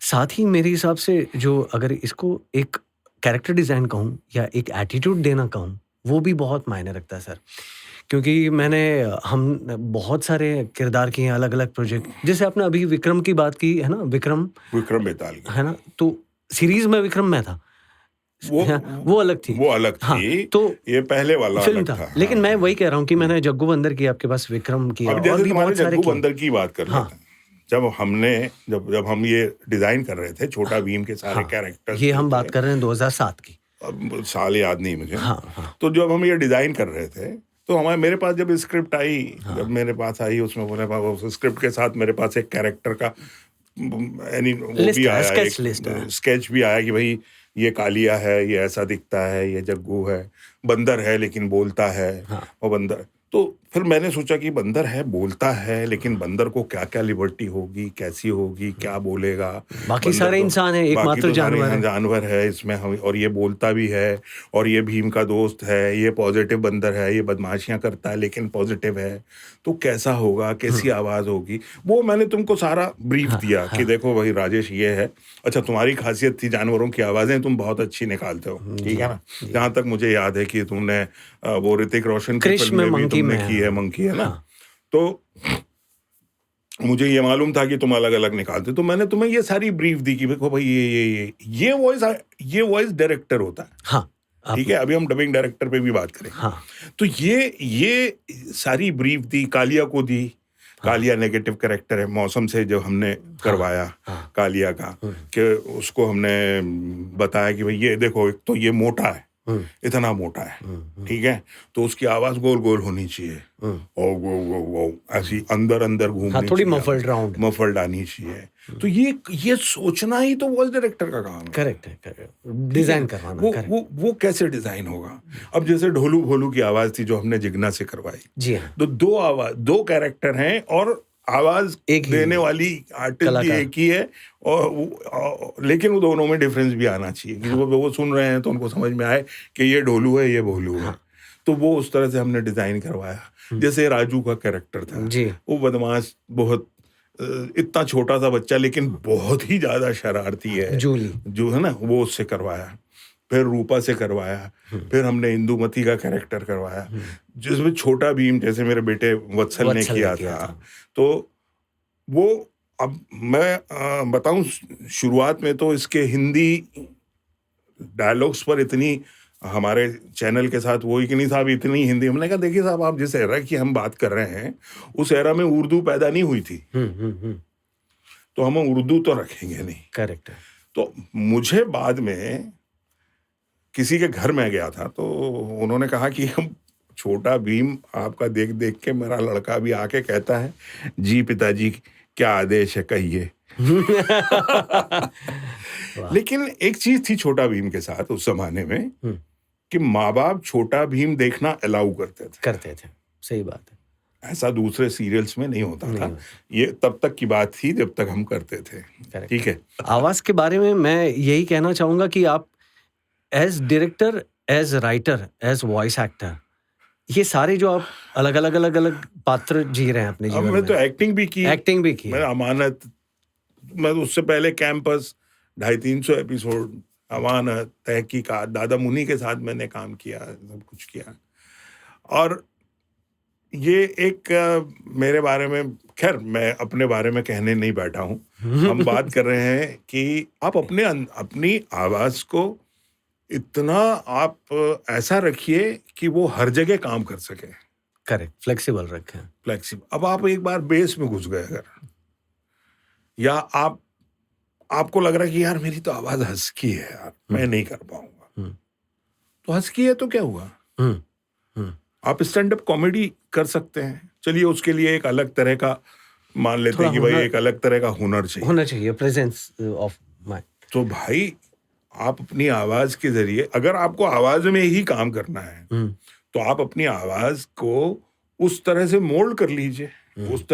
साथ ही मेरे हिसाब से जो अगर इसको एक कैरेक्टर डिजाइन कहूँ या एक एटीट्यूड देना कहूँ, वो भी बहुत मायने रखता है सर। क्योंकि हम बहुत सारे किरदार किए हैं, अलग अलग प्रोजेक्ट। जैसे आपने अभी विक्रम की बात की है ना, विक्रम बेताल है ना, तो सीरीज में विक्रम में था, वो अलग थी। वो अलग हाँ, थी, तो ये पहले वाला फिल्म अलग था। था। लेकिन हाँ। मैं वही कह रहा हूँ कि मैंने जग्गू बंदर की आपके पास, विक्रम किया, अब और जैसे भी तुम्हारे बहुत सारे जग्गू किए। बंदर की बात कर हाँ, लेते हैं। जब हम ये डिजाइन कर रहे थे छोटा भीम के सारे हाँ, कैरेक्टर्स ये जो हम थे, बात कर रहे हैं 2007 की। अब साल याद नहीं मुझे। हाँ, हाँ, तो जब हम ये डिजाइन कर रहे थे तो हमारे मेरे पास जब स्क्रिप्ट आई, हाँ। जब मेरे पास आई, उसमें मेरे पास उस स्क्रिप्ट के साथ मेरे पास एक कैरेक्टर का यानी वो लिस्ट भी है, आया, स्केच लिस्ट है। एक स्केच भी आया कि भाई ये कालिया है, ये ऐसा दिखता है, ये जग्गू है, बंदर है लेकिन बोलता है। हाँ। वो बंदर, तो फिर मैंने सोचा कि बंदर है, बोलता है, लेकिन बंदर को क्या क्या लिबर्टी होगी, कैसी होगी, क्या बोलेगा। बाकी बंदर सारे तो इंसान है, बाकी एकमात्र तो सारे जानवर है। जानवर है इसमें, हम और ये बोलता भी है, और ये भीम का दोस्त है, ये पॉजिटिव बंदर है, ये बदमाशियां करता है लेकिन पॉजिटिव है, तो कैसा होगा, कैसी आवाज होगी। वो मैंने तुमको सारा ब्रीफ हाँ, दिया कि हाँ, देखो भाई राजेश ये है। अच्छा, तुम्हारी खासियत थी जानवरों की आवाजें तुम बहुत अच्छी निकालते हो, ठीक जी, है ना। जी। जहां तक मुझे याद है कि तुमने वो ऋतिक रोशन की क्रिश फिल्म में में भी मंकी तुमने में, की है, मंकी है ना। हाँ, तो मुझे ये मालूम था कि तुम अलग अलग निकालते, तो मैंने तुम्हें ये सारी ब्रीफ दी कि देखो भाई ये वॉइस डायरेक्टर होता है, हाँ, ठीक आप, है। अभी हम डबिंग डायरेक्टर पे भी बात करेंगे। हाँ, तो ये सारी ब्रीफ दी, कालिया को दी। हाँ, कालिया नेगेटिव कैरेक्टर है, मौसम से जब हमने हाँ, करवाया हाँ, कालिया का, कि उसको हमने बताया कि भाई ये देखो, एक तो ये मोटा है, इतना मोटा है, ठीक है, तो उसकी आवाज गोल गोल होनी चाहिए, ओ वो वो ऐसी अंदर अंदर हाँ, घूमनी थोड़ी चाहिए, मफल्ड राउंड। मफल्ड आनी चाहिए। तो ये सोचना ही तो वॉइस डायरेक्टर का काम है। करेक्ट है, करेक्ट, ठीक है? डिजाइन करवाना, वो करेक्ट। वो कैसे डिजाइन होगा। अब जैसे ढोलू भोलू की आवाज थी जो हमने जिगना से करवाई, जी हाँ, तो दो कैरेक्टर हैं और आवाज एक ही देने वाली आर्टिस्ट भी कलाकार। एक ही है, लेकिन वो दोनों में डिफरेंस भी आना चाहिए कि वो सुन रहे हैं तो उनको समझ में आए कि ये ढोलू है, ये भोलू है। तो वो उस तरह से हमने डिजाइन करवाया। जैसे राजू का कैरेक्टर था, जी, वो बदमाश, बहुत इतना छोटा सा बच्चा लेकिन बहुत ही ज्यादा शरारती है, जूली, जो है ना, वो उससे करवाया। फिर रूपा से करवाया। फिर हमने इंदुमती का कैरेक्टर करवाया, जिसमें छोटा भीम जैसे मेरे बेटे वत्सल ने किया था। तो वो, अब मैं बताऊं, शुरुआत में तो इसके हिंदी डायलॉग्स पर इतनी हमारे चैनल के साथ वो कि नहीं साहब इतनी हिंदी, हमने कहा देखिए साहब, आप जिस एरा की हम बात कर रहे हैं उस एरा में उर्दू पैदा नहीं हुई थी, तो हम उर्दू तो रखेंगे नहीं। करेक्ट है। तो मुझे बाद में किसी के घर में गया था तो उन्होंने कहा कि हम छोटा भीम आपका देख देख के मेरा लड़का भी आके कहता है, जी पिताजी क्या आदेश है कहिए। लेकिन एक चीज थी छोटा भीम के साथ उस जमाने में, कि माँ बाप छोटा भीम देखना अलाउ करते थे। सही बात है। ऐसा दूसरे सीरियल्स में नहीं होता था। नहीं। ये तब तक की बात थी जब तक हम करते थे, ठीक है। आवाज के बारे में मैं यही कहना चाहूंगा कि आप as director, as writer, as voice actor, ये सारे जो आप अलग अलग पात्र जी रहे हैं अपने जीवन में। मैं तो एक्टिंग भी की, मैंने अमानत, मैं उससे पहले कैंपस 250-300 एपिसोड, अमानत, तहकीकात, दादा मुनी के साथ मैंने काम किया, सब कुछ किया। और ये एक मेरे बारे में, खैर मैं अपने बारे में कहने नहीं बैठा हूँ, हम बात कर रहे हैं कि आप अपनी आवाज को इतना आप ऐसा रखिए कि वो हर जगह काम कर सके। करेक्ट, फ्लेक्सिबल रखें। फ्लेक्सिबल। अब आप एक बार बेस में घुस गए अगर, या आपको लग रहा है कि यार मेरी तो आवाज हस्की है यार, मैं नहीं कर पाऊंगा, तो हस्की है तो क्या हुआ, आप स्टैंड अप कॉमेडी कर सकते हैं। चलिए उसके लिए एक अलग तरह का मान लेते हैं कि भाई एक अलग तरह का हुनर चाहिए, प्रेजेंस ऑफ माइंड। तो भाई आप अपनी आवाज के जरिए, अगर आपको आवाज में ही काम करना है तो आप अपनी आवाज को उस तरह से मोल्ड कर लीजिए, उस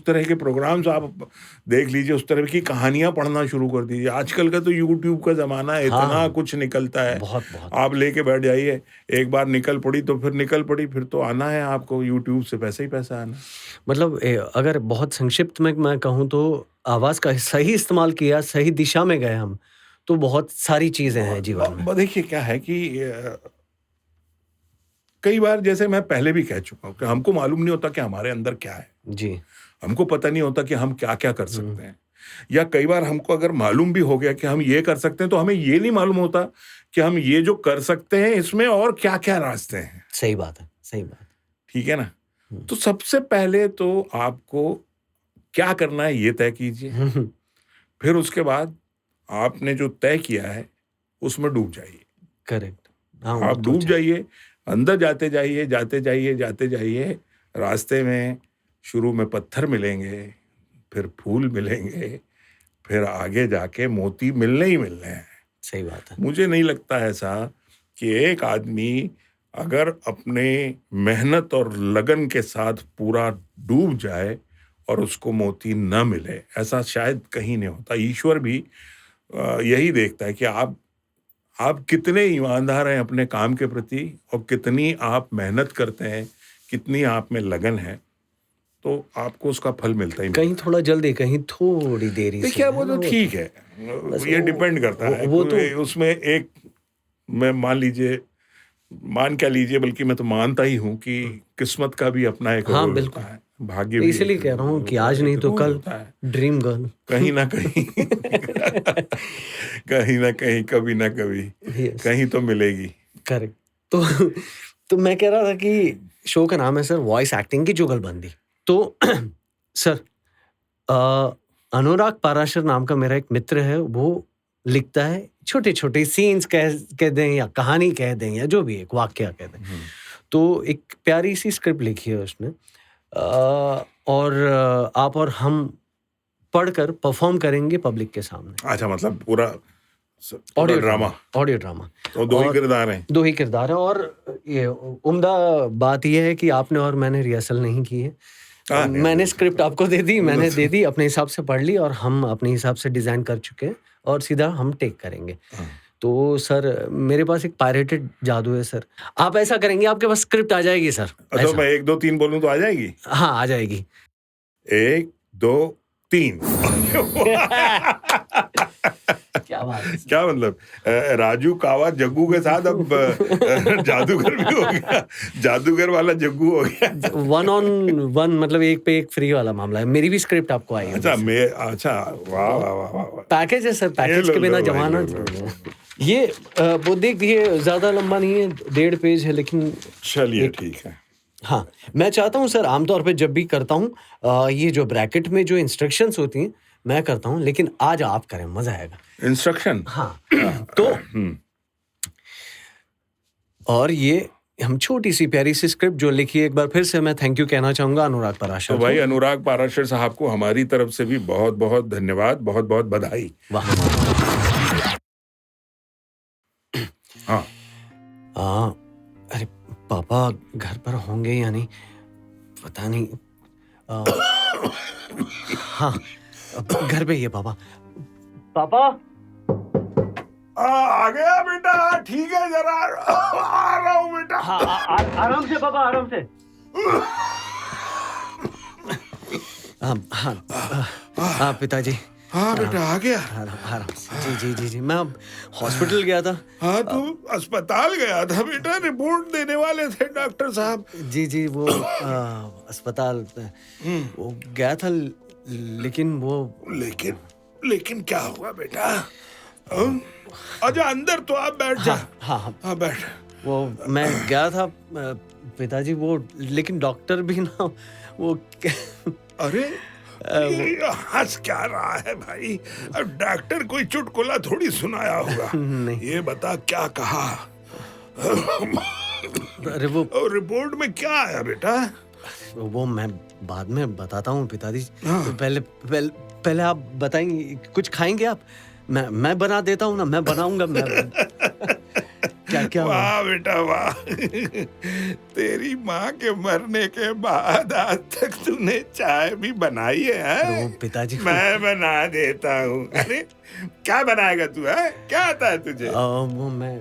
तरह के प्रोग्राम्स आप देख लीजिए, उस तरह की कहानियां पढ़ना शुरू कर दीजिए। आजकल का तो यूट्यूब का जमाना है, इतना कुछ निकलता है, बहुत। आप लेके बैठ जाइए, एक बार निकल पड़ी तो फिर निकल पड़ी, फिर तो आना है आपको यूट्यूब से पैसा ही पैसा आना। मतलब अगर बहुत संक्षिप्त में मैं कहूँ तो आवाज का सही इस्तेमाल किया, सही दिशा में गए हम, तो बहुत सारी चीजें हैं जीवन में। देखिए क्या है कि कई बार, जैसे मैं पहले भी कह चुका हूं, कि हमको मालूम नहीं होता कि हमारे अंदर क्या है जी, हमको पता नहीं होता कि हम क्या क्या कर सकते हैं। या कई बार हमको अगर मालूम भी हो गया कि हम ये कर सकते हैं तो हमें ये नहीं मालूम होता कि हम ये जो कर सकते हैं इसमें और क्या क्या रास्ते हैं। सही बात है, सही बात। ठीक है ना? हम्म, तो सबसे पहले तो आपको क्या करना है ये तय कीजिए। हम्म, फिर उसके बाद आपने जो तय किया है उसमें डूब जाइए। करेक्ट। हाँ, वो आप तो डूब जाइए, अंदर जाते जाइए, जाते जाइए, जाते जाइए। रास्ते में शुरू में पत्थर मिलेंगे, फिर फूल मिलेंगे, फिर आगे जाके मोती मिलने ही मिलने हैं। सही बात है। मुझे नहीं लगता ऐसा कि एक आदमी अगर अपने मेहनत और लगन के साथ पूरा डूब जाए और उसको मोती न मिले, ऐसा शायद कहीं नहीं होता। ईश्वर भी यही देखता है कि आप कितने ईमानदार हैं अपने काम के प्रति और कितनी आप मेहनत करते हैं, कितनी आप में लगन है, तो आपको उसका फल मिलता ही कहीं मिलता है। थोड़ा जल्दी, कहीं थोड़ी देरी से, देखिए, अब है वो ना? तो वो ठीक है, बस ये वो डिपेंड करता है। वो तो उसमें एक मैं मान क्या लीजिए, बल्कि मैं तो मानता ही हूँ कि किस्मत का भी अपना एक हाँ, रोल होता बिल्कुल। है, भाग्य मैं भी इसीलिए एक कह रहा हूँ रोल कि होता आज है, नहीं एक तो रूल कल होता है। Dream girl. कहीं ना कहीं कहीं ना कहीं, कभी ना कभी, यस, कहीं तो मिलेगी। करेक्ट। तो तो मैं कह रहा था कि शो का नाम है सर वॉइस एक्टिंग की जुगलबंदी। तो सर, अ, अनुराग पाराशर नाम का मेरा एक मित्र है, वो लिखता है छोटे-छोटे सीन्स कह दें या कहानी कह दें या जो भी एक वाकया कह दें। हम्म। तो एक प्यारी-सी स्क्रिप्ट लिखी है उसने, और आप और हम पढ़कर परफ़ॉर्म करेंगे पब्लिक के सामने। अच्छा, मतलब पूरा audio drama, drama. Audio drama. तो दो ही और किरदार हैं। 2 ही किरदार हैं, और ये उम्दा बात ये है कि आपने और मैंने रिहर्सल नहीं की है। हाँ, नहीं, मैंने स्क्रिप्ट आपको दे दी, मैंने दे दी, अपने हिसाब से पढ़ ली और हम अपने हिसाब से डिज़ाइन कर चुके हैं और सीधा हम टेक करेंगे। हाँ। तो सर, मेरे पास एक पायरेटेड जादू है सर। आप ऐसा करेंगे, आपके पास स्क्रिप्ट आ जाएगी सर, अच्छा, ऐसा। मैं 1 2 3 बोलूं तो आ जाएगी? हाँ, आ जाएगी। 1 2 3। क्या बात है सर। क्या मतलब, राजू कावा जग्गू के साथ अब जादूगर भी हो गया, जादूगर वाला जग्गू हो गया। 1 ऑन 1, मतलब एक पे एक फ्री वाला मामला है। मेरी भी स्क्रिप्ट आपको आई होगी अच्छा, सर। अच्छा, वाह वाह वाह वाह वाह। पैकेज है सर, ये पैकेज के बिना लो भाई, जमाना लो। ये वो देखिए, ज़्यादा लंबा नहीं है, 1.5 पेज है, लेकिन चलिए, एक, ठीक है। हाँ, मैं चाहता हूँ सर, आमतौर पे जब भी करता हूँ, ये जो ब्रैकेट में जो इंस्ट्रक्शंस होती हैं, मैं करता हूँ, लेकिन आज आप करें, मज़ा आएगा। इंस्ट्रक्शन। हाँ, तो और ये हम छोटी-सी प्यारी-सी स्क्रिप्ट जो लिखी है, एक बार फिर से मैं थैंक यू कहना चाहूँगा अनुराग तो पराशर भाई, को। अनुराग पाराशर साहब को हमारी तरफ से भी बहुत बहुत धन्यवाद, बहुत बहुत बधाई। वाह! हाँ। अरे, पापा घर पर होंगे या नहीं, पता नहीं। हाँ, घर पे ही है पापा। पापा! आ गया बेटा, ठीक है, जरा आ रहा हूँ बेटा। हाँ, आराम से पापा, आराम से। हाँ, पिताजी। हाँ बेटा, आ गया। आराम से। जी। मैं अब हॉस्पिटल गया था। हाँ, तू अस्पताल गया था बेटा, रिपोर्ट देने वाले थे डॉक्टर साहब। जी, वो अस्पताल वो गया था, लेकिन वो, लेकिन क्या हुआ बेटा? आजा अंदर, तो आप बैठ जा। हाँ, बैठ। वो मैं गया था पिताजी, वो, लेकिन डॉक्टर भी ना, वो अरे, ये हंस क्या रहा है भाई? अब डॉक्टर कोई चुटकुला थोड़ी सुनाया होगा। नहीं। ये बता, क्या कहा? अरे वो और रिपोर्ट में क्या आया बेटा? वो मैं बाद में बताता हूँ पिताजी। हाँ। तो पहले आप बताएंगे, कुछ खाएंगे आप? मैं बना देता हूँ ना, मैं बनाऊंगा। मैं क्या वाह बेटा, वाह। तेरी माँ के मरने के बाद आज तक तूने चाय भी बनाई है? वो पिताजी, मैं बना देता हूँ। अरे, क्या बनाएगा तू? है क्या आता है तुझे? वो मैं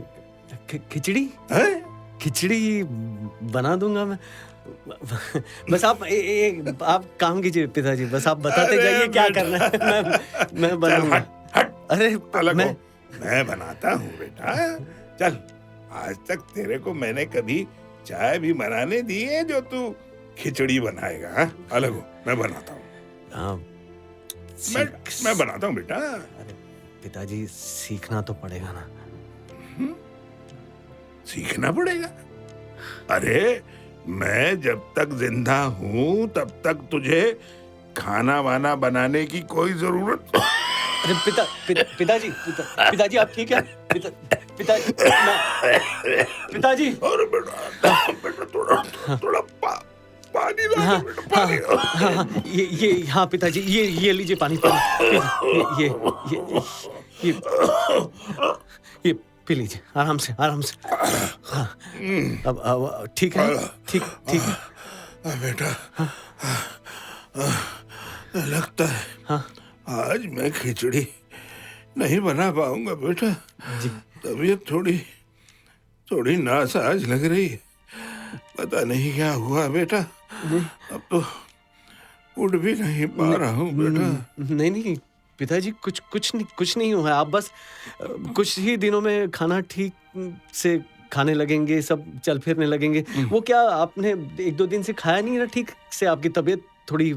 खिचड़ी खिचड़ी बना दूंगा मैं। बस आप आप काम कीजिए पिताजी, बस आप बताते जाइए क्या करना है। मैं बनाऊंगा। अरे, मैं बनाता हूँ बेटा। चल, आज तक तेरे को मैंने कभी चाय भी बनाने दी है जो तू खिचड़ी बनाएगा? अलग हो, मैं बनाता हूँ। मैं बनाता हूँ बेटा। अरे पिताजी, सीखना तो पड़ेगा ना। सीखना पड़ेगा? अरे मैं जब तक जिंदा हूँ तब तक तुझे खाना वाना बनाने की कोई जरूरत। अरे पिताजी आप ठीक है? पिताजी। अरे बेटा थोड़ा पानी ला हाँ, बेटा, पानी। हाँ, हाँ पिताजी, ये लीजिए पानी। ये पी लीजिए, आराम से। हाँ, अब ठीक है? ठीक है बेटा। लगता है हाँ आज मैं खिचड़ी नहीं बना पाऊंगा बेटा। जी। तबीयत थोड़ी नासाज लग रही है। पता नहीं क्या हुआ बेटा। अब तो उठ भी नहीं पा रहा हूँ बेटा। नहीं पिताजी, कुछ नहीं हुआ। आप बस कुछ ही दिनों में खाना ठीक से खाने लगेंगे, सब चल फिरने लगेंगे। वो क्या, आपने 1-2 दिन से खाया नहीं ना ठीक से, आपकी तबीयत थोड़ी,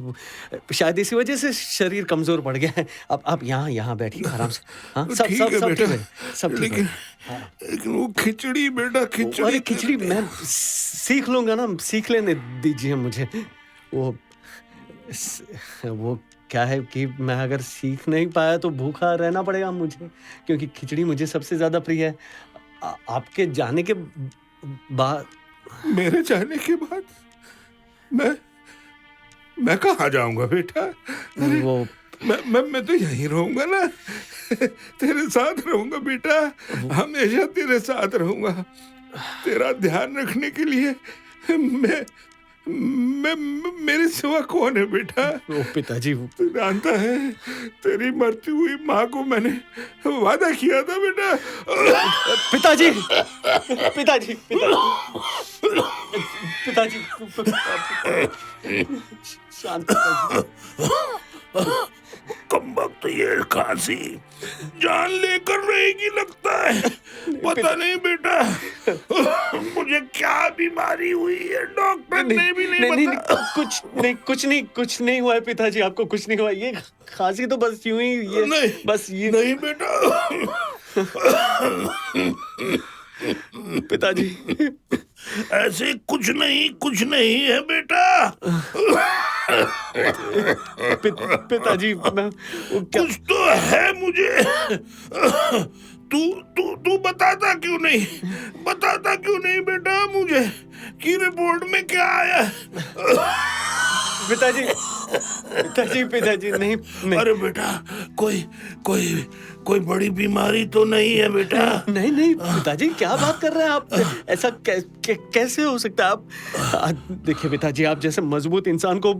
शायद इसी वजह से शरीर कमजोर पड़ गया है। अब आप यहाँ बैठिए आराम से। हाँ, सब ठीक है बेटा। सब ठीक है। लेकिन वो खिचड़ी बेटा, खिचड़ी। अरे खिचड़ी मैं सीख लूंगा ना, सीख लेने दीजिए मुझे। वो क्या है कि मैं अगर सीख नहीं पाया तो भूखा रहना पड़ेगा मुझे, क्योंकि खिचड़ी मुझे सबसे ज्यादा प्रिय है। आपके जाने के बाद। मेरे जाने के बाद मैं कहाँ जाऊंगा बेटा? अरे वो मैं तो यहीं रहूंगा ना। तेरे साथ रहूंगा बेटा, हमेशा तेरे साथ रहूंगा। तेरा ध्यान रखने के लिए मैं मेरे सिवा कौन है बेटा? वो पिताजी, तू जानता है तेरी मरती हुई माँ को मैंने वादा किया था बेटा। पिताजी शांत। कमबख्त ये खांसी जान लेकर रहेगी लगता है। पता नहीं बेटा मुझे क्या बीमारी हुई है, डॉक्टर ने भी नहीं बता। कुछ नहीं हुआ है पिताजी, आपको कुछ नहीं हुआ। ये खांसी तो बस यूं ही, ये नहीं, बस ये नहीं बेटा। पिताजी ऐसे कुछ नहीं है बेटा। पिताजी मैं कुछ तो है मुझे। तू बताता क्यों नहीं बेटा मुझे कि रिपोर्ट में क्या आया? पिताजी नहीं। अरे बेटा कोई बड़ी बीमारी तो नहीं है बेटा? नहीं पिताजी, क्या बात कर रहे हैं आप? ऐसा कैसे हो सकता है? आप देखिए पिताजी, आप जैसे मजबूत इंसान को,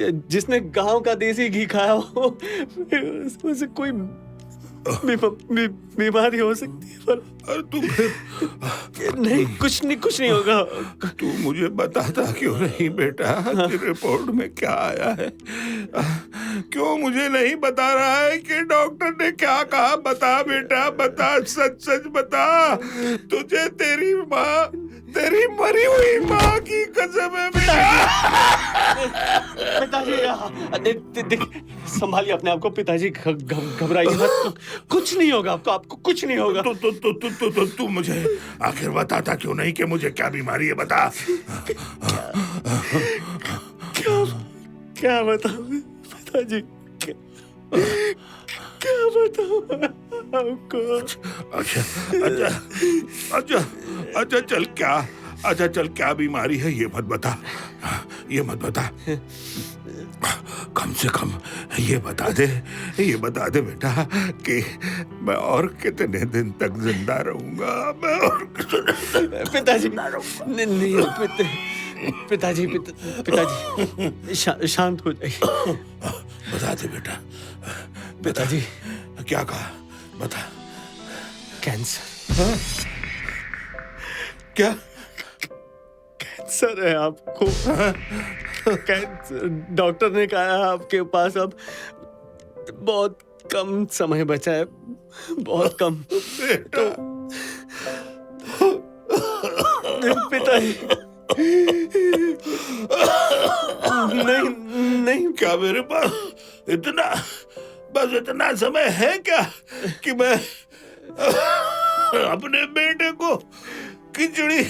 जिसने गांव का देसी घी खाया हो, उसमें कोई बीमारी हो सकती है? पर नहीं, कुछ नहीं होगा। तू मुझे बताता क्यों नहीं बेटा कि रिपोर्ट में क्या आया है? क्यों मुझे नहीं बता रहा है कि डॉक्टर ने क्या कहा? बता बेटा, बता, सच बता। तुझे तेरी मरी हुई माँ की कसम है बेटा। पिताजी संभालिए अपने आप को पिताजी, घबराइए मत। कुछ नहीं होगा आपको कुछ नहीं होगा। तू मुझे आखिर बताता क्यों नहीं कि मुझे क्या बीमारी है? बता। क्या बताऊं पिताजी, क्या बताऊं आपको? अच्छा चल क्या बीमारी है ये मत बता। कम से कम ये बता दे बेटा कि मैं और कितने दिन तक जिंदा रहूंगा। मैं और पिताजी नहीं, पिताजी शांत हो जाइए। बता दे बेटा। पिताजी क्या कहा? बता। कैंसर। हाँ? क्या कैंसर है आपको? कैंसर, डॉक्टर ने कहा है आपके पास अब बहुत कम समय बचा है, बहुत कम। बेटा पिताजी नहीं क्या मेरे पास इतना बस इतना समय है क्या कि मैं अपने बेटे को खिचड़ी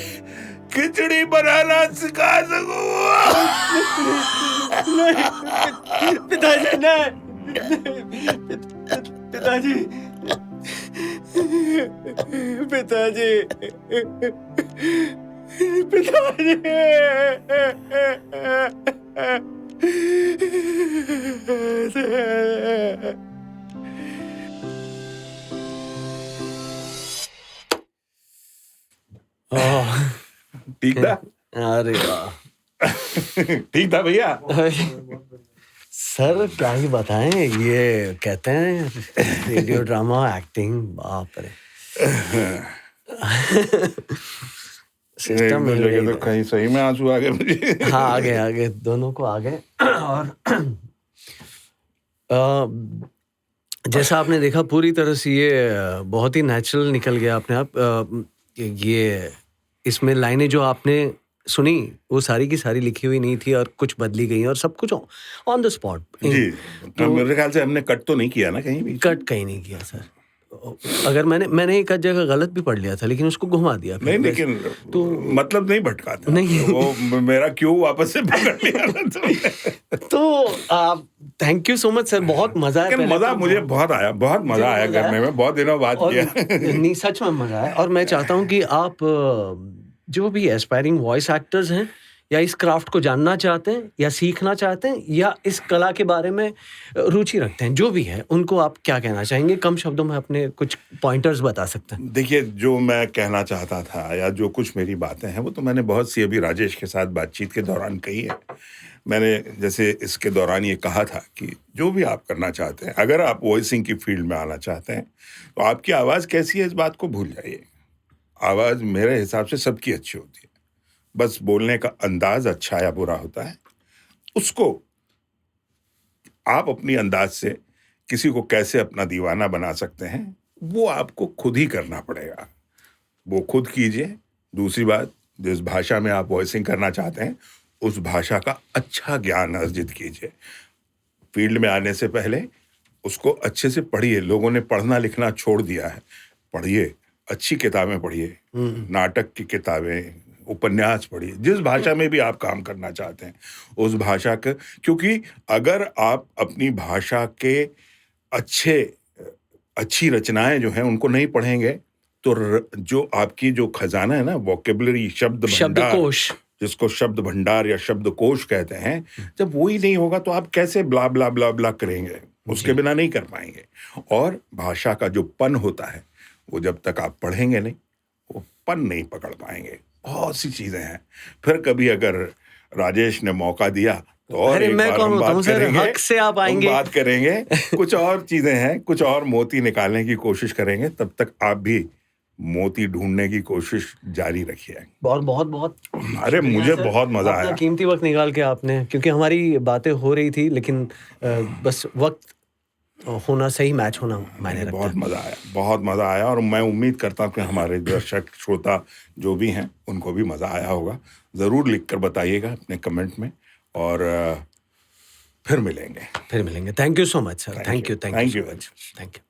खिचड़ी बनाना सिखा सकूं? पिताजी नहीं, पिताजी, पिताजी, पिताजी, ठीक था? अरे वाह, ठीक था भैया। सर क्या ही बताएं, ये कहते हैं रेडियो ड्रामा एक्टिंग, बाप रे। सिस्टम एक दो मिल जगह गई तो था। कहीं सही में आंसू आ गए मुझे। हाँ, आगे दोनों को आ गए। और जैसा आपने देखा पूरी तरह से ये बहुत ही नेचुरल निकल गया अपने आप। ये इसमें लाइनें जो आपने सुनी वो सारी की सारी लिखी हुई नहीं थी और कुछ बदली गई और सब कुछ ऑन द स्पॉट। जी, तो मेरे ख्याल से हमने कट तो नहीं किया ना कहीं भी? कट कहीं नहीं किया सर। अगर मैंने एक जगह गलत भी पढ़ लिया था लेकिन उसको घुमा दिया नहीं, फिर लेकिन तो मतलब नहीं भटका था। नहीं। वो मेरा क्यों वापस से पकड़ लिया था तुमने। तो आप thank you so much sir, बहुत मजा आया। लेकिन पहले मजा तो मुझे बहुत आया, बहुत मजा आया मजा करने आया। में, बहुत दिनों बाद और किया। नहीं, सच में मजा आया। और मैं चाहता हूँ कि आप जो भी एस्पायरिंग वॉइस एक्टर्स हैं या इस क्राफ्ट को जानना चाहते हैं या सीखना चाहते हैं या इस कला के बारे में रुचि रखते हैं, जो भी है, उनको आप क्या कहना चाहेंगे? कम शब्दों में अपने कुछ पॉइंटर्स बता सकते हैं। देखिए, जो मैं कहना चाहता था या जो कुछ मेरी बातें हैं वो तो मैंने बहुत सी अभी राजेश के साथ बातचीत के दौरान कही है। मैंने जैसे इसके दौरान ये कहा था कि जो भी आप करना चाहते हैं, अगर आप वॉइसिंग की फील्ड में आना चाहते हैं तो आपकी आवाज़ कैसी है इस बात को भूल जाइए। आवाज़ मेरे हिसाब से सबकी अच्छी होती है, बस बोलने का अंदाज अच्छा या बुरा होता है। उसको आप अपनी अंदाज से किसी को कैसे अपना दीवाना बना सकते हैं वो आपको खुद ही करना पड़ेगा, वो खुद कीजिए। दूसरी बात, जिस भाषा में आप वॉइसिंग करना चाहते हैं उस भाषा का अच्छा ज्ञान अर्जित कीजिए। फील्ड में आने से पहले उसको अच्छे से पढ़िए। लोगों ने पढ़ना लिखना छोड़ दिया है, पढ़िए, अच्छी किताबें पढ़िए, नाटक की किताबें, उपन्यास पढ़िए, जिस भाषा में भी आप काम करना चाहते हैं उस भाषा के, क्योंकि अगर आप अपनी भाषा के अच्छी रचनाएं जो हैं उनको नहीं पढ़ेंगे तो जो आपकी जो खजाना है ना, वोकेबलरी, शब्दकोश, जिसको शब्द भंडार या शब्दकोश कहते हैं, जब वो ही नहीं होगा तो आप कैसे ब्ला ब्ला ब्ला ब्ला करेंगे? उसके बिना नहीं कर पाएंगे। और भाषा का जो पन होता है वो जब तक आप पढ़ेंगे नहीं, वो पन नहीं पकड़ पाएंगे। बहुत सी चीजें हैं। फिर कभी अगर राजेश ने मौका दिया तो और एक बार हम बात करेंगे, हक से आप आएंगे, हम बात करेंगे। कुछ और चीजें हैं, कुछ और मोती निकालने की कोशिश करेंगे। तब तक आप भी मोती ढूंढने की कोशिश जारी रखिए। बहुत अरे मुझे बहुत मजा आया, कीमती वक्त निकाल के आपने, क्योंकि हमारी बातें हो रही थी लेकिन बस वक्त होना, सही मैच होना मायने रखता है। बहुत मजा आया और मैं उम्मीद करता हूँ कि हमारे दर्शक श्रोता जो भी हैं उनको भी मजा आया होगा। जरूर लिखकर बताइएगा अपने कमेंट में और फिर मिलेंगे। Thank you so much sir, thank you much, thank you.